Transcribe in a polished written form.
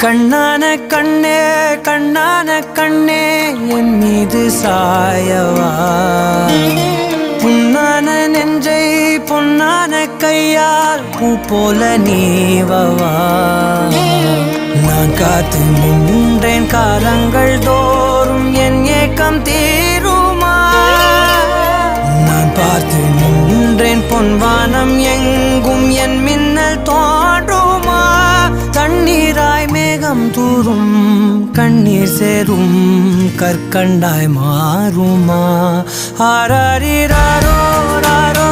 கண்ணான கண்ணே கண்ணான கண்ணே என் மீது சாயவா புண்ணான நெஞ்சை பொன்னான கையால் பூ போல நீவவா நான் காத்து நின்றேன் காலங்கள் தோறும் என் ஏக்கம் தீருமா நான் பார்த்து நின்றேன் பொன்வானம் எங்கும் என் மின்னல் தோன்றுமா தண்ணீராய் மேகம் தூரும் கண்ணீர் சேரும் கற்கண்டாய் மாறுமா ஆராரிராரோ ராரோ